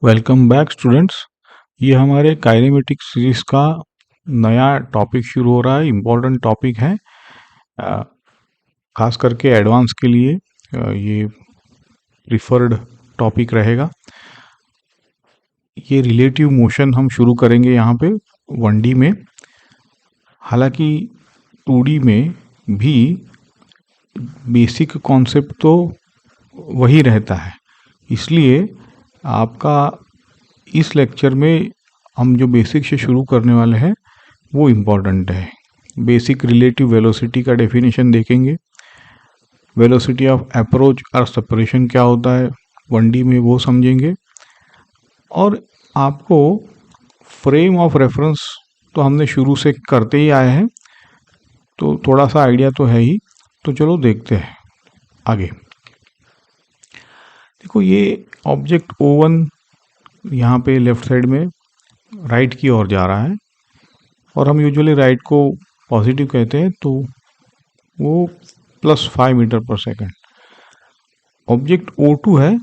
Welcome back students. ये हमारे kinematics series का नया टॉपिक शुरू हो रहा है। इम्पोर्टेंट टॉपिक है, खास करके एडवांस के लिए ये प्रिफर्ड टॉपिक रहेगा। ये रिलेटिव मोशन हम शुरू करेंगे यहाँ पे 1D में। हालांकि 2D में भी बेसिक कॉन्सेप्ट तो वही रहता है, इसलिए आपका इस लेक्चर में हम जो बेसिक से शुरू करने वाले हैं वो इम्पॉर्टेंट है। बेसिक रिलेटिव वेलोसिटी का डेफिनेशन देखेंगे, वेलोसिटी ऑफ अप्रोच और सेपरेशन क्या होता है 1D में वो समझेंगे, और आपको फ्रेम ऑफ रेफरेंस तो हमने शुरू से करते ही आए हैं, तो थोड़ा सा आइडिया तो है ही। तो चलो देखते हैं आगे। देखो, ये ऑब्जेक्ट O1 यहाँ पे लेफ्ट साइड में राइट की ओर जा रहा है, और हम यूजुअली राइट को पॉजिटिव कहते हैं, तो वो +5 मीटर पर सेकंड। ऑब्जेक्ट O2 है,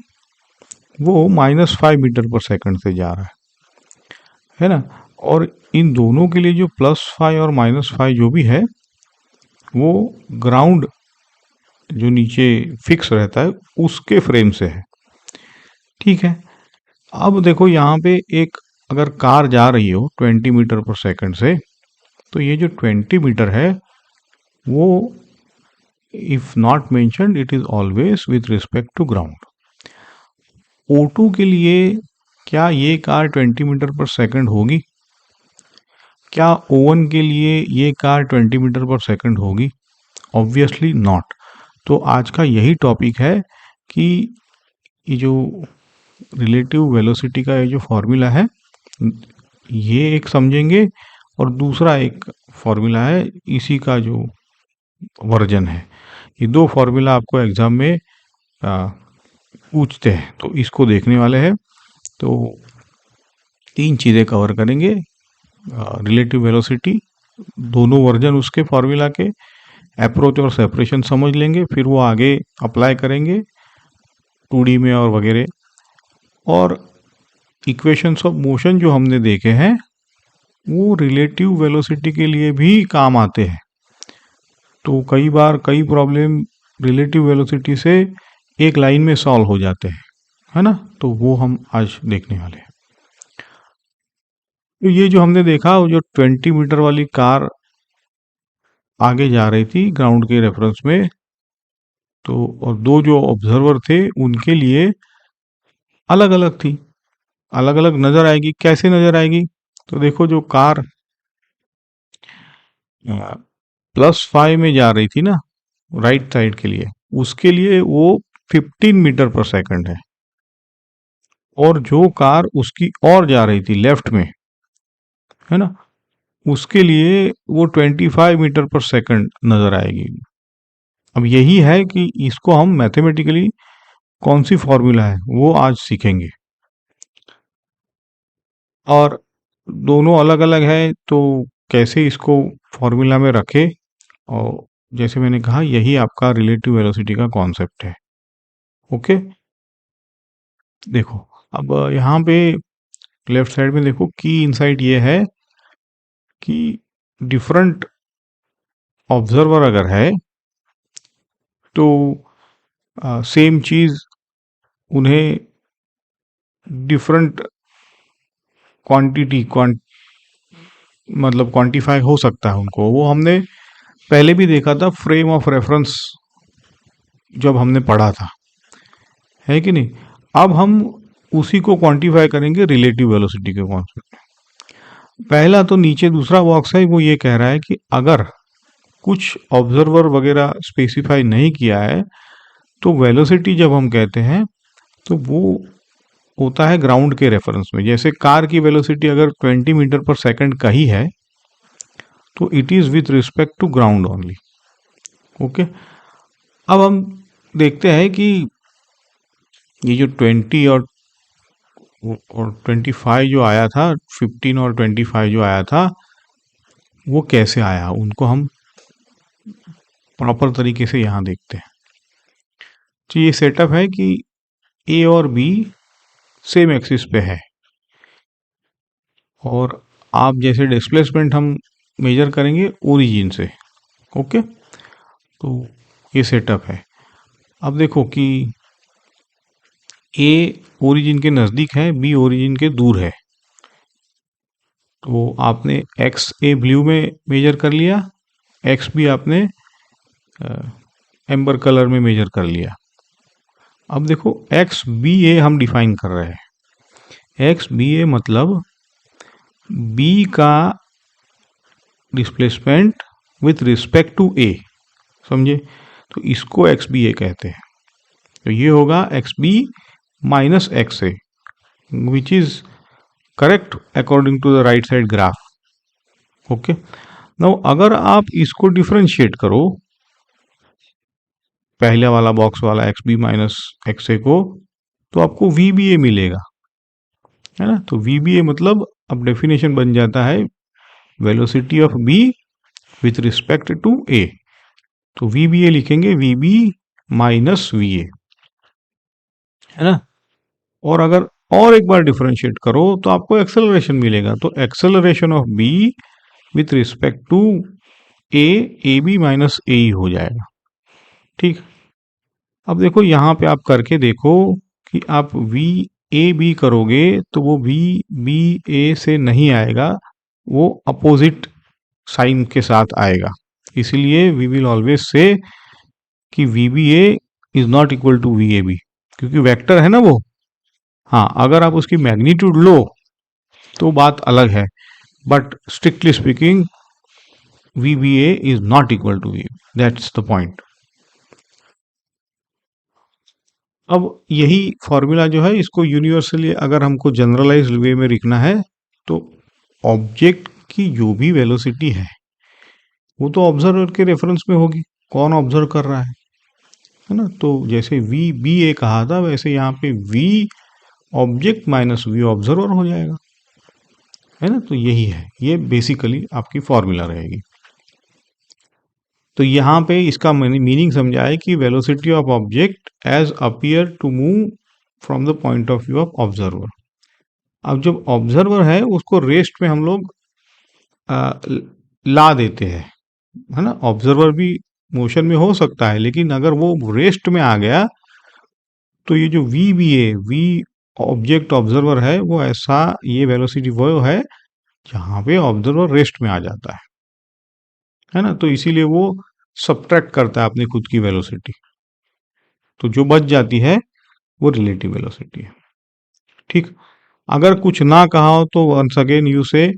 वो -5 मीटर पर सेकंड से जा रहा है ना। और इन दोनों के लिए जो +5 और -5 जो भी है वो ग्राउंड जो नीचे फिक्स रहता है उसके फ्रेम से है, ठीक है। अब देखो यहाँ पे एक अगर कार जा रही हो 20 मीटर पर सेकंड से, तो ये जो 20 मीटर है वो if not mentioned it is always with respect to ground. O2 के लिए क्या ये कार 20 मीटर पर सेकंड होगी? क्या O1 के लिए ये कार 20 मीटर पर सेकंड होगी? Obviously not. तो आज का यही टॉपिक है कि ये जो रिलेटिव वेलोसिटी का ये जो फॉर्मूला है ये एक समझेंगे, और दूसरा एक फॉर्मूला है इसी का जो वर्जन है। ये दो फॉर्मूला आपको एग्जाम में पूछते हैं, तो इसको देखने वाले हैं। तो 3 चीज़ें कवर करेंगे, रिलेटिव वेलोसिटी, दोनों वर्जन उसके फॉर्मूला के, अप्रोच और सेपरेशन समझ लेंगे, फिर वो आगे अप्लाई करेंगे 2D में और वगैरह। और इक्वेशंस ऑफ मोशन जो हमने देखे हैं वो रिलेटिव वेलोसिटी के लिए भी काम आते हैं। तो कई बार कई प्रॉब्लम रिलेटिव वेलोसिटी से एक लाइन में सॉल्व हो जाते हैं, है ना। तो वो हम आज देखने वाले हैं। तो ये जो हमने देखा, वो जो 20 मीटर वाली कार आगे जा रही थी ग्राउंड के रेफरेंस में, तो और दो जो ऑब्जर्वर थे उनके लिए अलग अलग थी, अलग अलग नजर आएगी। कैसे नजर आएगी? तो देखो, जो कार +5 में जा रही थी ना राइट साइड के लिए, उसके लिए वो 15 मीटर पर सेकंड है, और जो कार उसकी और जा रही थी लेफ्ट में, है ना, उसके लिए वो 25 मीटर पर सेकंड नजर आएगी। अब यही है कि इसको हम मैथमेटिकली कौन सी फॉर्मूला है वो आज सीखेंगे, और दोनों अलग अलग है तो कैसे इसको फॉर्मूला में रखे। और जैसे मैंने कहा, यही आपका रिलेटिव वेलोसिटी का कॉन्सेप्ट है। ओके, देखो अब यहाँ पे लेफ्ट साइड में देखो, की इनसाइट ये है कि डिफरेंट ऑब्जर्वर अगर है तो सेम चीज उन्हें डिफरेंट क्वांटिटी मतलब क्वांटिफाई हो सकता है उनको। वो हमने पहले भी देखा था, फ्रेम ऑफ रेफरेंस जब हमने पढ़ा था, है कि नहीं। अब हम उसी को क्वांटिफाई करेंगे रिलेटिव वेलोसिटी के कॉन्सेप्ट। पहला तो नीचे दूसरा बॉक्स है, वो ये कह रहा है कि अगर कुछ ऑब्जर्वर वगैरह स्पेसिफाई नहीं किया है तो वेलोसिटी जब हम कहते हैं तो वो होता है ग्राउंड के रेफरेंस में। जैसे कार की वेलोसिटी अगर 20 मीटर पर सेकंड का ही है तो it is with respect to ground only. Okay, अब हम देखते हैं कि ये जो 20 और 25 जो आया था, 15 और 25 जो आया था, वो कैसे आया, उनको हम प्रॉपर तरीके से यहाँ देखते हैं। तो ये सेटअप है कि ए और बी सेम एक्सिस पे है। और आप जैसे डिस्प्लेसमेंट हम मेजर करेंगे ओरिजिन से। ओके, तो ये सेटअप है। अब देखो कि ए ओरिजिन के नज़दीक है, बी ओरिजिन के दूर है। तो आपने एक्स ए ब्लू में मेजर कर लिया, एक्स बी आपने एम्बर कलर में मेजर कर लिया। अब देखो एक्स बी ए हम डिफाइन कर रहे हैं। एक्स बी ए मतलब बी का डिस्प्लेसमेंट विथ रिस्पेक्ट टू ए, समझे? तो इसको एक्स बी ए कहते हैं। तो ये होगा X B minus X A, which is correct according to the right side graph. Okay, now अगर आप इसको डिफरेंशिएट करो, पहले वाला बॉक्स वाला X B minus X A को, तो आपको वी बी ए मिलेगा, है ना? तो वी बी ए मतलब अब डेफिनेशन बन जाता है velocity of B with respect to A. तो वी बी ए लिखेंगे V B minus V A, है ना? और अगर और एक बार डिफरेंशिएट करो तो आपको एक्सेलरेशन मिलेगा। तो acceleration of B with respect to A B minus A ही हो जाएगा। ठीक, अब देखो यहाँ पे आप करके देखो कि आप वी ए बी करोगे तो वो वी बी ए से नहीं आएगा, वो अपोजिट साइन के साथ आएगा। इसीलिए वी विल ऑलवेज से कि V B A is not equal to V A B, क्योंकि वेक्टर है ना वो। हाँ, अगर आप उसकी मैग्नीट्यूड लो तो बात अलग है, but strictly speaking V B A is not equal to V, that's the point. अब यही फॉर्मूला जो है, इसको यूनिवर्सली अगर हमको जनरलाइज वे में लिखना है, तो ऑब्जेक्ट की जो भी वेलोसिटी है वो तो ऑब्जर्वर के रेफरेंस में होगी, कौन ऑब्जर्व कर रहा है ना? तो जैसे वी बी ए कहा था, वैसे यहाँ पे V object minus V observer हो जाएगा, है ना? तो यही है, ये बेसिकली आपकी फॉर्मूला रहेगी। तो यहाँ पे इसका मीनिंग समझा है कि velocity of object as appear to move from the point of view of observer. अब जब ऑब्जर्वर है उसको रेस्ट में हम लोग ला देते हैं, है ना? ऑब्जर्वर भी मोशन में हो सकता है, लेकिन अगर वो रेस्ट में आ गया तो ये जो V B A V object observer है, वो ऐसा, ये वेलोसिटी वो है जहाँ पे ऑब्जर्वर रेस्ट में आ जाता है ना? तो इसीलिए वो सब्ट्रैक्ट करता है अपनी खुद की वेलोसिटी, तो जो बच जाती है वो रिलेटिव वेलोसिटी है। ठीक, अगर कुछ ना कहा हो तो once again you say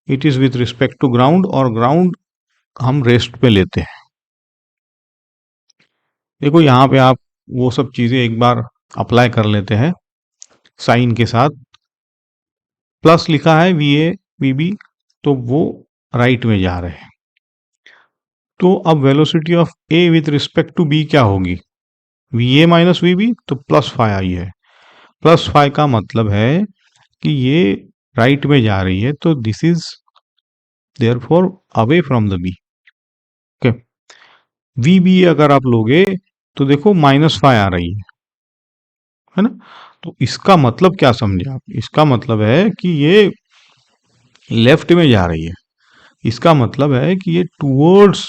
it is with respect to ground, और ग्राउंड हम रेस्ट पे लेते हैं। देखो यहाँ पे आप वो सब चीजें एक बार अप्लाई कर लेते हैं साइन के साथ। प्लस लिखा है वी ए वी बी, तो वो राइट में जा रहे हैं। तो अब velocity of A with respect to B क्या होगी? V A minus V B, तो प्लस फाइव आई है। प्लस फाइव का मतलब है कि ये राइट में जा रही है, तो this is therefore away from the B. Okay, V B अगर आप लोगे तो देखो माइनस फाइव आ रही है ना? तो इसका मतलब क्या समझे आप? इसका मतलब है कि ये लेफ्ट में जा रही है, इसका मतलब है कि ये टूवर्ड्स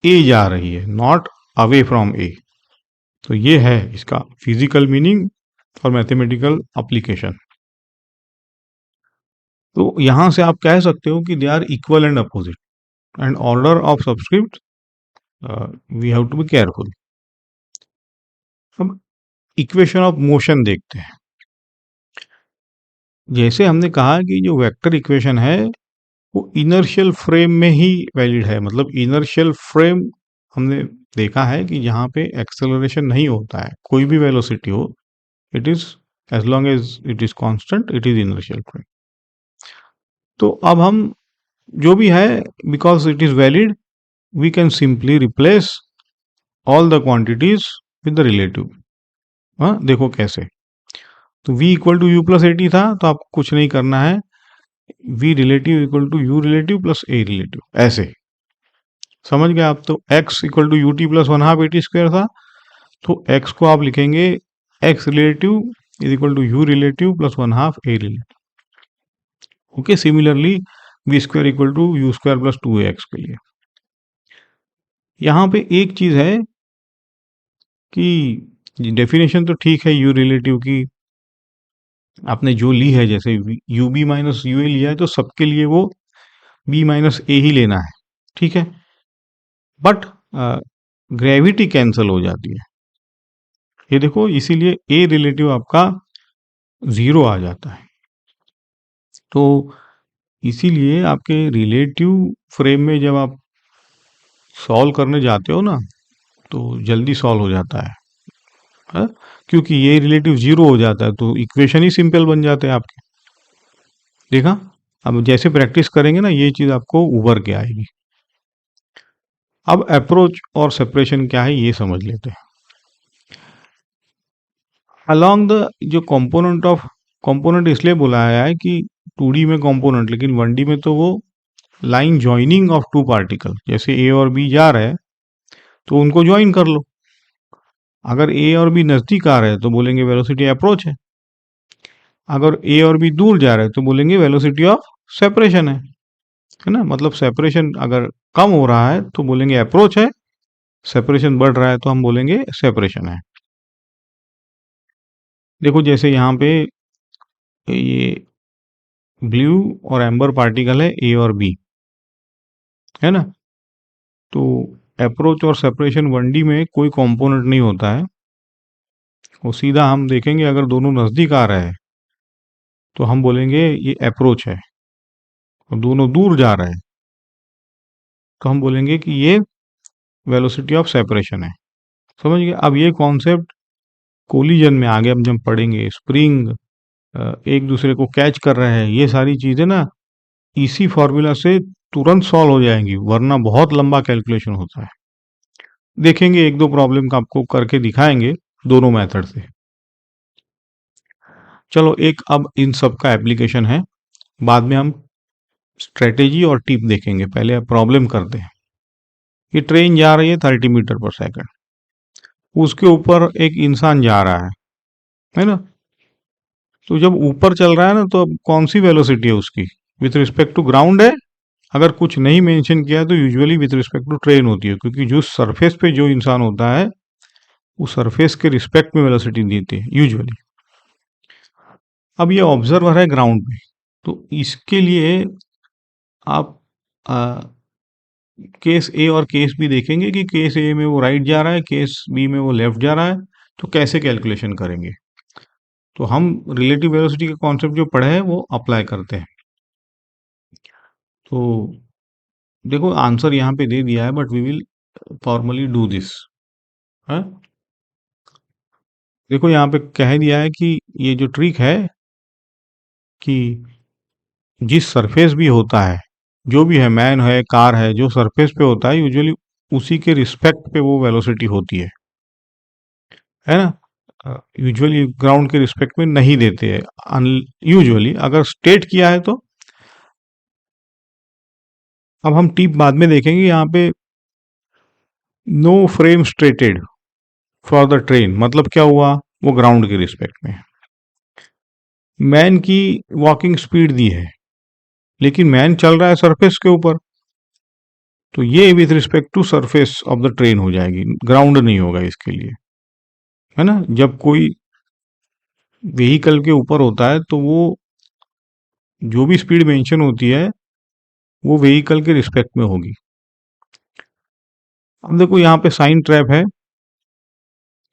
ए जा रही है, नॉट अवे फ्रॉम ए। तो ये है इसका फिजिकल मीनिंग और मैथमेटिकल एप्लीकेशन। तो यहां से आप कह सकते हो कि they are equal and opposite, and order of subscript we have to be careful. अब इक्वेशन ऑफ मोशन देखते हैं। जैसे हमने कहा कि जो वेक्टर इक्वेशन है वो इनर्शियल फ्रेम में ही वैलिड है, मतलब इनर्शियल फ्रेम हमने देखा है कि जहाँ पे एक्सेलरेशन नहीं होता है, कोई भी वेलोसिटी हो, it is as long as it is constant, it is inertial frame. तो अब हम जो भी है, because it is valid, we can simply replace all the quantities with the relative. हाँ, देखो कैसे। तो v equal to u plus a t था, तो आपको कुछ नहीं करना है, v relative equal to u relative plus a relative, ऐसे समझ गए आप? तो x equal to u t plus one half a t square था, तो x को आप लिखेंगे x relative is equal to u relative plus 1/2 a relative. Okay, similarly v square equal to u square plus 2ax के लिए। यहाँ पे एक चीज है कि डेफिनेशन तो ठीक है यू रिलेटिव की, आपने जो ली है, जैसे you B minus U A लिया है तो सबके लिए वो बी माइनस ए ही लेना है, ठीक है। बट ग्रेविटी कैंसल हो जाती है, ये देखो, इसीलिए ए रिलेटिव आपका 0 आ जाता है। तो इसीलिए आपके रिलेटिव फ्रेम में जब आप सॉल्व करने जाते हो ना, तो जल्दी सॉल्व हो जाता है? क्योंकि ये रिलेटिव 0 हो जाता है तो इक्वेशन ही सिंपल बन जाते हैं आपके। देखा, अब जैसे प्रैक्टिस करेंगे ना ये चीज आपको उभर के आएगी। अब अप्रोच और सेपरेशन क्या है ये समझ लेते हैं। अलोंग द जो कंपोनेंट इसलिए बुलाया है कि 2D में कंपोनेंट, लेकिन 1D में तो वो line joining of two particle, जैसे ए और बी जा रहे हैं तो उनको ज्वाइन कर लो। अगर ए और बी नजदीक आ रहे हैं तो बोलेंगे वेलोसिटी अप्रोच अगर ए और बी दूर जा रहे हैं तो बोलेंगे वेलोसिटी ऑफ सेपरेशन है ना। मतलब सेपरेशन अगर कम हो रहा है तो बोलेंगे अप्रोच है, सेपरेशन बढ़ रहा है तो हम बोलेंगे सेपरेशन है। देखो जैसे यहाँ पे ये ब्लू और एम्बर पार्टिकल है ए और बी, है ना। तो अप्रोच और सेपरेशन 1D में कोई कंपोनेंट नहीं होता है, वो सीधा हम देखेंगे अगर दोनों नज़दीक आ रहे हैं तो हम बोलेंगे ये अप्रोच है, और दोनों दूर जा रहे हैं तो हम बोलेंगे कि ये वेलोसिटी ऑफ सेपरेशन है। समझ गए। अब ये कॉन्सेप्ट कोलिजन में आगे हम जब पढ़ेंगे, स्प्रिंग एक दूसरे को कैच कर रहे हैं, ये सारी चीज़ें ना इसी फॉर्मूला से तुरंत सॉल्व हो जाएंगी, वरना बहुत लंबा कैलकुलेशन होता है। देखेंगे एक दो प्रॉब्लम का आपको करके दिखाएंगे दोनों मेथड से। चलो एक अब इन सब का एप्लीकेशन है, बाद में हम स्ट्रेटेजी और टिप देखेंगे, पहले प्रॉब्लम करते हैं। ये ट्रेन जा रही है 30 मीटर पर सेकंड, उसके ऊपर एक इंसान जा रहा है ना। तो जब ऊपर चल रहा है ना तो अब कौन सी वेलोसिटी है उसकी विथ रिस्पेक्ट टू ग्राउंड है। अगर कुछ नहीं मेंशन किया तो usually with respect to train होती है, क्योंकि जो सरफेस पे जो इंसान होता है उस सरफेस के रिस्पेक्ट में वेलोसिटी देती है यूजुअली। अब ये ऑब्जर्वर है ग्राउंड पे, तो इसके लिए आप केस ए और केस बी देखेंगे कि केस ए में वो राइट जा रहा है, केस बी में वो लेफ्ट जा रहा है, तो कैसे कैलकुलेशन करेंगे। तो हम रिलेटिव वेलोसिटी का कॉन्सेप्ट जो पढ़े हैं वो अप्लाई करते हैं। तो देखो आंसर यहाँ पे दे दिया है, but we will formally do this. है, देखो यहाँ पे कह दिया है कि ये जो ट्रिक है कि जिस सरफेस भी होता है, जो भी है, मैन है, कार है, जो सरफेस पे होता है यूजुअली उसी के रिस्पेक्ट पे वो वेलोसिटी होती है ना। यूजुअली ग्राउंड के रिस्पेक्ट में नहीं देते हैं यूजुअली, अगर स्टेट किया है तो। अब हम टिप बाद में देखेंगे। यहाँ पे no frame stated for the train, मतलब क्या हुआ, वो ग्राउंड के रिस्पेक्ट में। मैन की वॉकिंग स्पीड दी है लेकिन मैन चल रहा है सरफेस के ऊपर, तो ये with respect to surface of the train हो जाएगी, ग्राउंड नहीं होगा इसके लिए, है ना। जब कोई व्हीकल के ऊपर होता है तो वो जो भी स्पीड मेंशन होती है वो व्हीकल के रिस्पेक्ट में होगी। अब देखो यहाँ पे साइन ट्रैप है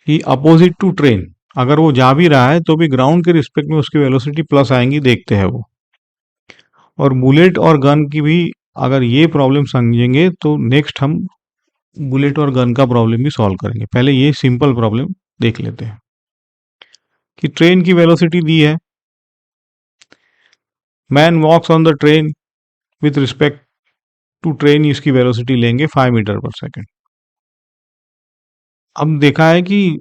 कि अपोजिट टू ट्रेन, अगर वो जा भी रहा है तो भी ग्राउंड के रिस्पेक्ट में उसकी वेलोसिटी प्लस आएंगी, देखते हैं वो। और बुलेट और गन की भी अगर ये प्रॉब्लम समझेंगे तो नेक्स्ट हम बुलेट और गन का प्रॉब्लम भी सॉल्व करेंगे। पहले ये सिंपल प्रॉब्लम देख लेते हैं कि ट्रेन की वेलोसिटी दी है, man walks on the train, with respect to train इसकी वेलोसिटी लेंगे 5 मीटर पर सेकंड। अब देखा है कि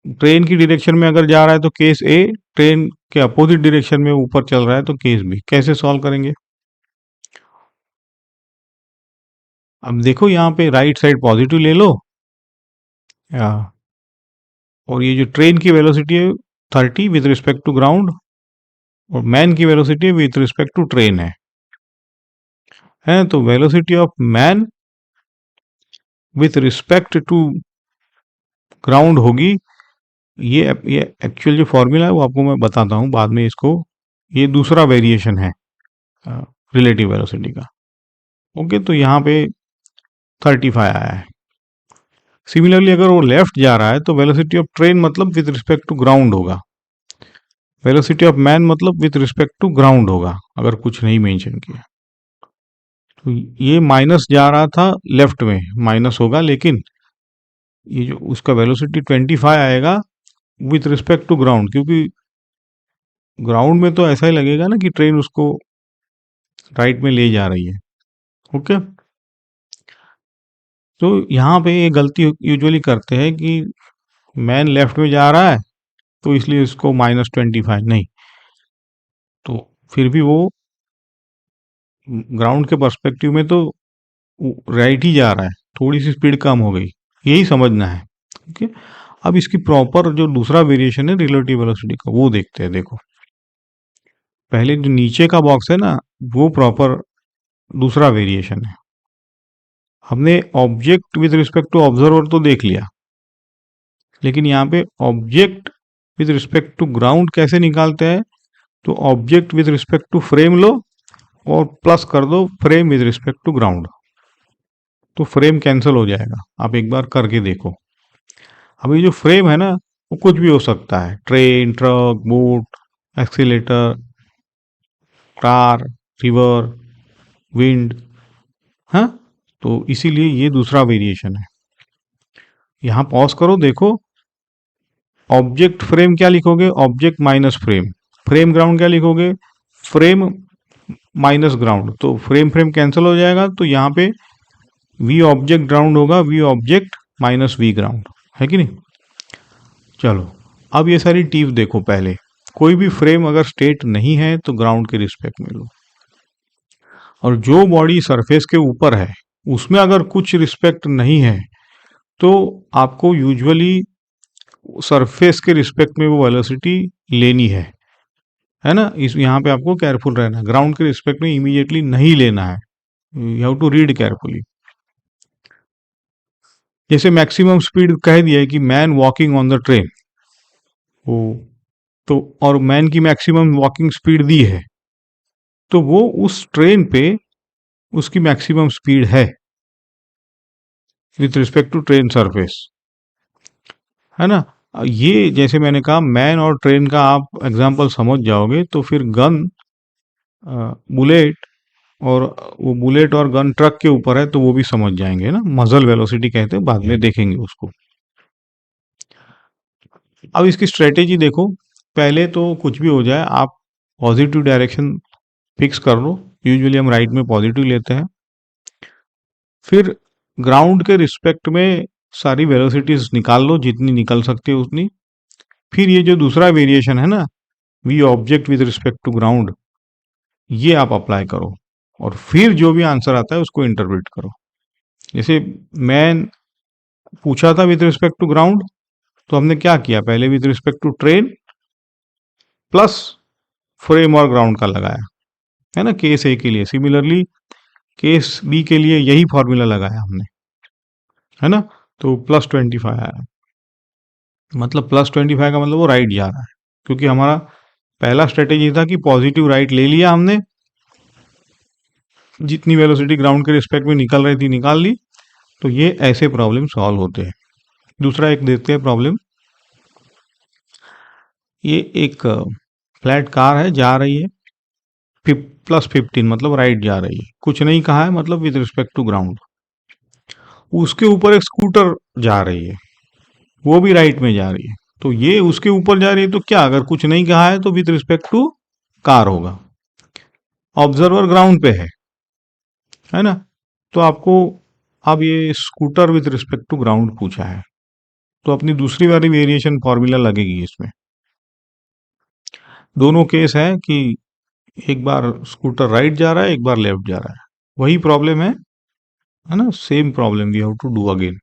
ट्रेन की डायरेक्शन में अगर जा रहा है तो केस ए, ट्रेन के अपोजिट डायरेक्शन में ऊपर चल रहा है तो केस बी। कैसे सॉल्व करेंगे। अब देखो यहाँ पे राइट साइड पॉजिटिव ले लो, या और ये जो ट्रेन की वेलोसिटी है 30 विथ रिस्पेक्ट टू ग्राउंड, और मैन की velocity with respect to train है। तो velocity of man with respect to ground होगी, ये एक्चुअल जो फॉर्मूला है वो आपको मैं बताता हूँ बाद में इसको। ये दूसरा वेरिएशन है रिलेटिव वेलोसिटी का। ओके, तो यहाँ पे 35 आया है। सिमिलरली अगर वो लेफ्ट जा रहा है तो वेलोसिटी ऑफ ट्रेन मतलब विथ रिस्पेक्ट टू ग्राउंड होगा, वेलोसिटी ऑफ मैन मतलब विथ रिस्पेक्ट टू ग्राउंड होगा, अगर कुछ नहीं मेंशन किया। तो ये माइनस जा रहा था लेफ्ट में, माइनस होगा, लेकिन ये जो उसका वेलोसिटी 25 आएगा विथ रिस्पेक्ट टू ग्राउंड, क्योंकि ग्राउंड में तो ऐसा ही लगेगा ना कि ट्रेन उसको राइट में ले जा रही है। ओके, तो यहाँ पे ये गलती यूजुअली करते हैं कि मैन लेफ्ट में जा रहा है तो इसलिए इसको -25 नहीं, तो फिर भी वो ग्राउंड के पर्सपेक्टिव में तो राइट ही जा रहा है, थोड़ी सी स्पीड कम हो गई, यही समझना है। ओके, अब इसकी प्रॉपर जो दूसरा वेरिएशन है रिलेटिव वेलोसिटी का वो देखते हैं। देखो, पहले जो नीचे का बॉक्स है ना, वो प्रॉपर दूसरा वेरिएशन है। हमने object with respect to observer तो देख लिया, लेकिन यहाँ पे object with respect to ground कैसे निकालते हैं? तो object with respect to frame लो और प्लस कर दो frame with respect to ground, तो फ्रेम कैंसिल हो जाएगा। आप एक बार करके देखो। अभी जो फ्रेम है ना, वो कुछ भी हो सकता है, train, truck, boat, accelerator, car, river, wind, हाँ। तो इसीलिए ये दूसरा वेरिएशन है। यहाँ पॉज करो, देखो ऑब्जेक्ट फ्रेम क्या लिखोगे? Object minus frame, frame ground क्या लिखोगे? फ्रेम माइनस ग्राउंड, तो फ्रेम फ्रेम कैंसिल हो जाएगा, तो यहाँ पे वी ऑब्जेक्ट ग्राउंड होगा, V object minus V ground, है कि नहीं? चलो, अब ये सारी टिप्स देखो। पहले, कोई भी फ्रेम अगर स्टेट नहीं है तो ग्राउंड के रिस्पेक्ट में लो, और जो बॉडी सरफेस के ऊपर है उसमें अगर कुछ रिस्पेक्ट नहीं है तो आपको यूजुअली सरफेस के रिस्पेक्ट में वो वेलोसिटी लेनी है ना? इस यहाँ पे आपको केयरफुल रहना है, ग्राउंड के रिस्पेक्ट में इमीडिएटली नहीं लेना है, you have to read carefully. जैसे मैक्सिमम स्पीड कह दिया है कि man walking on the train, वो तो, और मैन की मैक्सिमम वॉकिंग स्पीड दी है, तो वो उस ट्रेन पे उसकी मैक्सिमम स्पीड है with respect to train surface, है ना? ये जैसे मैंने कहा, मैन और ट्रेन का आप एग्जांपल समझ जाओगे तो फिर गन, बुलेट, और वो बुलेट और गन ट्रक के ऊपर है तो वो भी समझ जाएंगे ना, मजल वेलोसिटी कहते हैं, बाद में देखेंगे उसको। अब इसकी स्ट्रेटेजी देखो। पहले तो कुछ भी हो जाए आप पॉजिटिव डायरेक्शन फिक्स कर लो, यूजुअली हम राइट में पॉजिटिव लेते हैं। फिर ग्राउंड के रिस्पेक्ट में सारी वेलोसिटीज निकाल लो, जितनी निकल सकती है उतनी। फिर ये जो दूसरा वेरिएशन है ना, V object with respect to ground, ये आप अप्लाई करो, और फिर जो भी आंसर आता है उसको इंटरप्रेट करो। जैसे मैन पूछा था विद रिस्पेक्ट टू ग्राउंड, तो हमने क्या किया? पहले with respect to train plus frame और ग्राउंड का लगाया, है ना, केस ए के लिए। सिमिलरली केस बी के लिए यही फॉर्मूला लगाया हमने, है ना? तो +25 आया, मतलब +25 का मतलब वो राइट जा रहा है, क्योंकि हमारा पहला स्ट्रेटेजी था कि पॉजिटिव राइट ले लिया हमने, जितनी वेलोसिटी ग्राउंड के रिस्पेक्ट में निकल रही थी निकाल ली। तो ये ऐसे प्रॉब्लम सॉल्व होते हैं। दूसरा एक देखते हैं प्रॉब्लम। ये एक फ्लैट कार है, जा रही है +15, मतलब राइट जा रही है, कुछ नहीं कहा है, मतलब विद रिस्पेक्ट टू ग्राउंड। उसके ऊपर एक स्कूटर जा रही है, वो भी राइट में जा रही है, तो ये उसके ऊपर जा रही है, तो क्या, अगर कुछ नहीं कहा है तो विद रिस्पेक्ट टू कार होगा। ऑब्जर्वर ग्राउंड पे है ना? तो आपको अब ये scooter with respect to ground पूछा है, तो अपनी दूसरी वाली वेरिएशन फॉर्मूला लगेगी इसमें। दोनों केस है कि एक बार स्कूटर राइट जा रहा है, एक बार लेफ्ट जा रहा है, वही प्रॉब्लम है ना? Same problem we have to do again.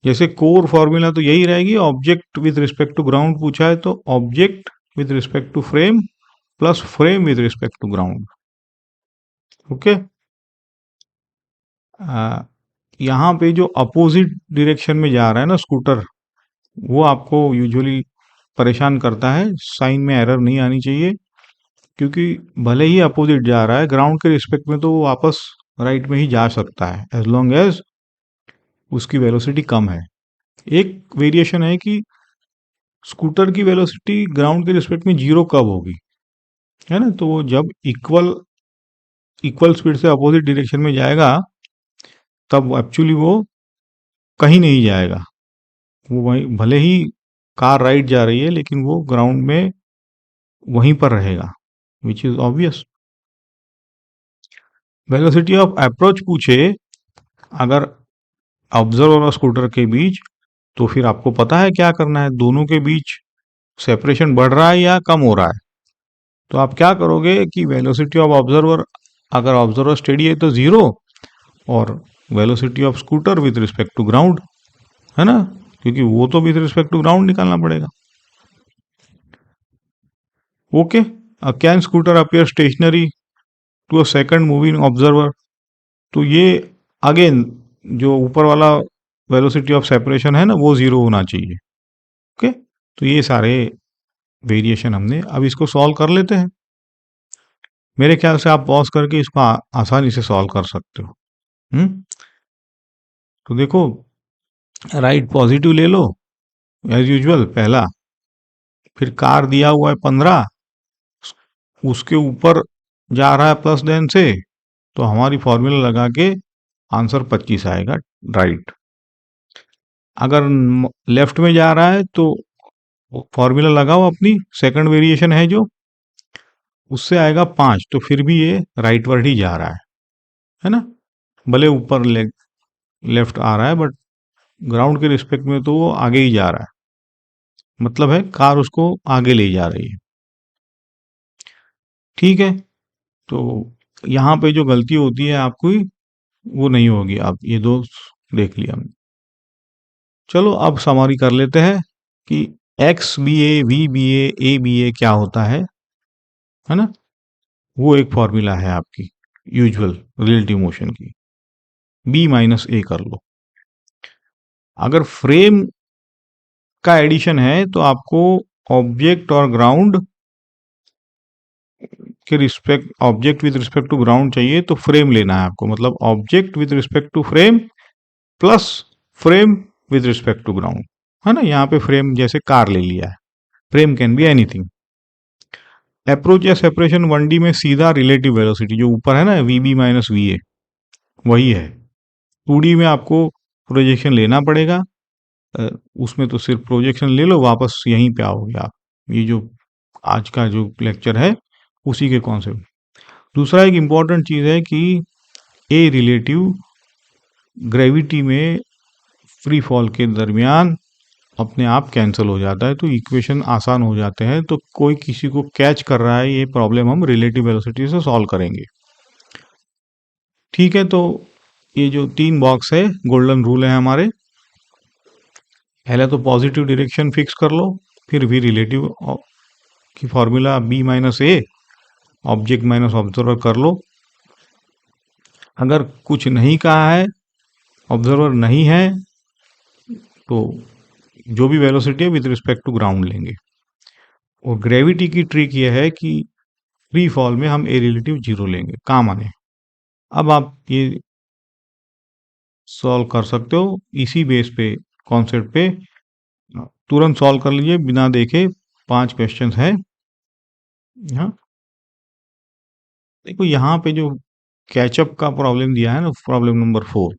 जैसे कोर फॉर्मूला तो यही रहेगी, object with respect to ground पूछा है तो object with respect to frame plus frame with respect to ground. Okay, यहाँ पे जो अपोजिट डायरेक्शन में जा रहा है ना स्कूटर, वो आपको यूजुअली परेशान करता है। साइन में एरर नहीं आनी चाहिए, क्योंकि भले ही अपोजिट जा रहा है ग्राउंड के रिस्पेक्ट में तो वो वापस राइट में ही जा सकता है एज लॉन्ग एज उसकी वेलोसिटी कम है। एक वेरिएशन है कि स्कूटर की वेलोसिटी ग्राउंड के रिस्पेक्ट में जीरो कब होगी, है ना, तो वो जब इक्वल इक्वल स्पीड से अपोजिट डायरेक्शन में जाएगा तब एक्चुअली वो कहीं नहीं जाएगा। वो वहीं, भले ही कार राइट जा रही है लेकिन वो ग्राउंड में वहीं पर रहेगा, which is obvious. Velocity of approach पूछे अगर ऑब्जर्वर और स्कूटर के बीच, तो फिर आपको पता है क्या करना है, दोनों के बीच सेपरेशन बढ़ रहा है या कम हो रहा है। तो आप क्या करोगे कि वेलोसिटी ऑफ ऑब्जर्वर, अगर ऑब्जर्वर स्टेडी है तो जीरो, और velocity of scooter with respect to ground, है ना, क्योंकि वो तो विद रिस्पेक्ट टू ग्राउंड निकालना पड़ेगा। Okay, can scooter appear stationary to a second moving observer, तो ये अगेन जो ऊपर वाला वेलोसिटी ऑफ सेपरेशन है ना वो जीरो होना चाहिए। ओके, तो ये सारे वेरिएशन हमने, अब इसको सॉल्व कर लेते हैं। मेरे ख्याल से आप पॉज करके इसको आसानी से सॉल्व कर सकते हो। तो देखो, राइट पॉजिटिव ले लो एज यूजुअल पहला, फिर कार दिया हुआ है 15, उसके ऊपर जा रहा है प्लस देन से, तो हमारी फॉर्मूला लगा के आंसर 25 आएगा राइट। अगर लेफ्ट में जा रहा है तो फॉर्मूला लगाओ अपनी, सेकंड वेरिएशन है जो, उससे आएगा 5, तो फिर भी ये राइट वर्ड ही जा रहा है ना, भले ऊपर लेफ्ट आ रहा है बट ग्राउंड के रिस्पेक्ट में तो वो आगे ही जा रहा है, मतलब है कार उसको आगे ले जा रही है। ठीक है, तो यहाँ पे जो गलती होती है आपको वो नहीं होगी, आप ये दो देख लिया हमने। चलो अब समरी कर लेते हैं कि X B A V B A B A क्या होता है ना, वो एक फॉर्मूला है आपकी यूजुअल रिलेटिव मोशन की, बी माइनस ए कर लो। अगर फ्रेम का एडिशन है तो आपको ऑब्जेक्ट और ग्राउंड के respect, object with respect to ground चाहिए तो फ्रेम लेना है आपको, मतलब object with respect to frame plus frame with respect to ground, है ना। यहाँ पे फ्रेम जैसे कार ले लिया है, frame can be anything. Approach या सेपरेशन 1D में सीधा रिलेटिव वेलोसिटी जो ऊपर है ना V B minus V A वही है। 2D में आपको प्रोजेक्शन लेना पड़ेगा, उसमें तो सिर्फ प्रोजेक्शन ले लो, वापस यहीं पे आओगे आप। ये जो आज का जो लेक्चर है उसी के कॉन्सेप्ट। दूसरा एक इम्पॉर्टेंट चीज़ है कि ए रिलेटिव ग्रेविटी में फ्री फॉल के दरमियान अपने आप कैंसिल हो जाता है, तो इक्वेशन आसान हो जाते हैं। तो कोई किसी को कैच कर रहा है, ये प्रॉब्लम हम रिलेटिव वेलोसिटी से सॉल्व करेंगे। ठीक है, तो ये जो 3 बॉक्स है गोल्डन रूल है हमारे, पहले तो पॉजिटिव डायरेक्शन फिक्स कर लो, फिर भी रिलेटिव की formula B minus A object minus observer कर लो। अगर कुछ नहीं कहा है, ऑब्जर्वर नहीं है, तो जो भी वेलोसिटी है विद रिस्पेक्ट टू ग्राउंड लेंगे। और ग्रेविटी की ट्रिक यह है कि फ्री फॉल में हम ए रिलेटिव जीरो लेंगे, काम आने। अब आप ये सॉल्व कर सकते हो इसी बेस पे, कॉन्सेप्ट पे तुरंत सॉल्व कर लीजिए बिना देखे। 5 क्वेश्चन है। हाँ, देखो यहाँ पे जो कैचअप का प्रॉब्लम दिया है ना, प्रॉब्लम नंबर 4,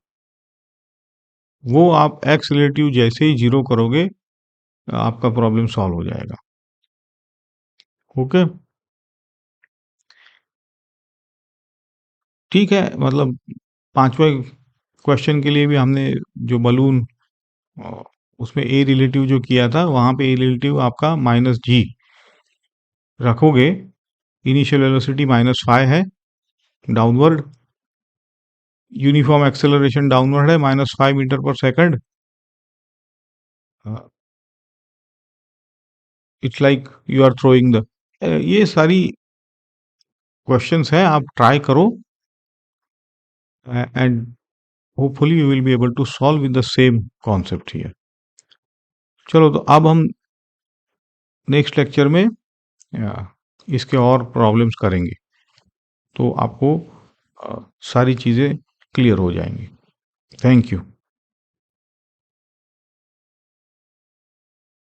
वो आप एक्स रिलेटिव जैसे ही जीरो करोगे आपका प्रॉब्लम सॉल्व हो जाएगा। ओके, ठीक है, मतलब 5वें क्वेश्चन के लिए भी हमने जो बलून उसमें ए रिलेटिव जो किया था, वहां पे ए रिलेटिव आपका माइनस जी रखोगे, इनिशियल वेलोसिटी -5 है डाउनवर्ड, यूनिफॉर्म एक्सेलरेशन डाउनवर्ड है -5 मीटर पर सेकंड, it's like you are throwing the, ये सारी क्वेश्चंस हैं, आप ट्राई करो and hopefully you will be able to solve with the same concept here. चलो तो अब हम नेक्स्ट लेक्चर में इसके और प्रॉब्लम्स करेंगे, तो आपको सारी चीज़ें क्लियर हो जाएंगी। Thank you.